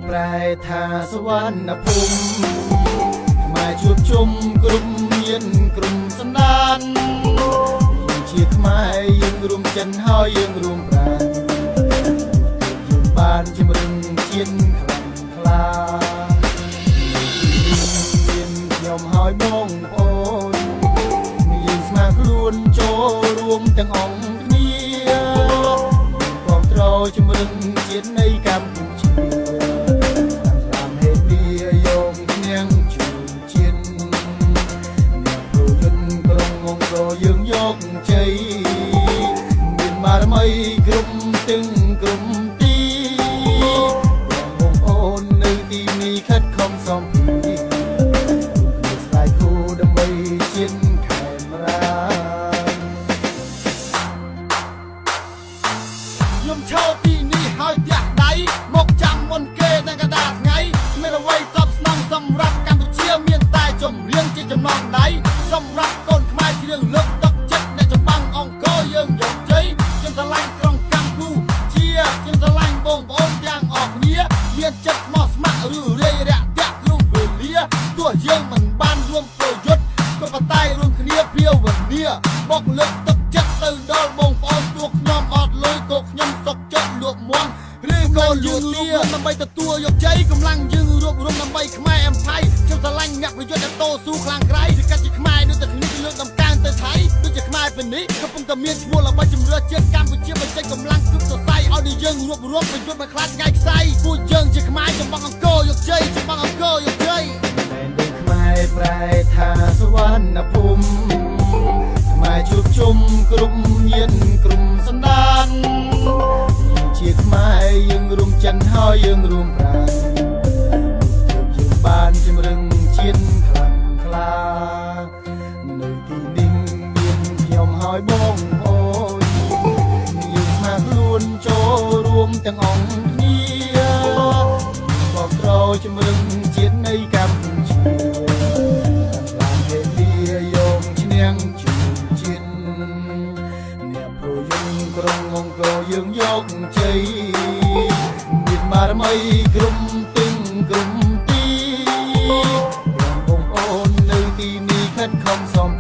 ប្រែថាសវណ្ណភូមិខ្មែរជួបជុំក្រុមមានក្រុមសន្តានយើងជាខ្មែរយើងរួមចិនហើយយើងរួមប្រាណយើងបានជំរុញជាតិខ្លាំងក្លាមានខ្ញុំហើយបងប្អូនយើងស្មើខ្លួនចូលរួមទាំងអង្គគ្នាគ្រប់គ្រងជំរុញជាតិនៃកម្ពុជាតាមហេតុពីយោងគ្នាងជួនជាតិអ្នកប្រយុទ្ធក្រុងអង្គរយើងយកជ័យមានបារមីគ្រប់ទាំងក្រុមទីបងប្អូននៅទីនេះខិតខំសំពីស្លាយគូដើម្បីជាតិខេមរាខ្ញុំឈរទីនេះហើយផ្ទះដៃមកចាំមុនគេនៅកណ្ដាលថ្ងៃមានអ្វីតបស្នងសម្រាប់កម្ពុជាមានតែចម្រៀងជាចំណងដៃសម្រាប់កូនខ្មែរជារឿងលើកទឹកចិត្តអ្នកចម្បាំងអង្គរយើងយកជ័យខ្ញុំស្រឡាញ់ក្រុងកម្ពុជាខ្ញុំស្រឡាញ់បងប្អូនទាំងអស់គ្នាមានចិត្តស្មោះស្ម័គ្រឬរាយរាក់ទាក់គ្រប់វេលាទោះយើងមិនបានរួមប្រយុទ្ធក៏ប៉ុន្តែរួមគ្នាព្រាវនាមកលើកទឹកចិត្តទៅដល់បងប្អូនទោះខ្ញុំអត់លុយក៏ខ្ញុំសុខចិត្តលក់មាន់ឬក៏យើងរួមដើម្បីទទួលយកជ័យកម្លាំងយើងរួមដើម្បីខ្មែរអេមផៃខ្ញុំស្រឡាញ់អ្នកប្រយុទ្ធដែលតស៊ូខ្លាំងក្រៃគឺកាត់ជាខ្មែរដូចតែគ្នាលើកដំកើងទៅថៃដូចជាខ្មែរពេលនេះកំពុងតែមានឈ្មោះល្បីជំរឿជាតិកម្ពុជាបញ្ចេញកម្លាំងគ្រប់សរសៃឲ្យយើងរួមប្រយុទ្ធមិនខ្លាចថ្ងៃខ្សែពួកយើងជាខ្មែរចម្បាំងអង្គរយកជ័យចម្បាំងអង្គរយកជ័យតែដូចខ្មែរប្រែថាសវណ្ណភូមិខ្មែរជួបជុំគ្រប់មានក្រុមសន្តានជាខ្មែរយើងរួមចិនហើយយើងរួមប្រាណយើងបានជំរុញជាតិខ្លាំងក្លានៅទីនេះមានខ្ញុំហើយបងប្អូនយើងស្មើខ្លួនចូលរួមទាំងអង្គគ្នាគ្រប់គ្រងជំរុញជាតិនៃកម្ពុជាតាមហេតុពីយោងឈ្នះជួនជាតិអ្នកប្រយុទ្ធក្រុងអង្គរយើងយកជ័យមានបារមីគ្រប់ទាំងក្រុមទីបងប្អូននៅទីនេះខិតខំសំ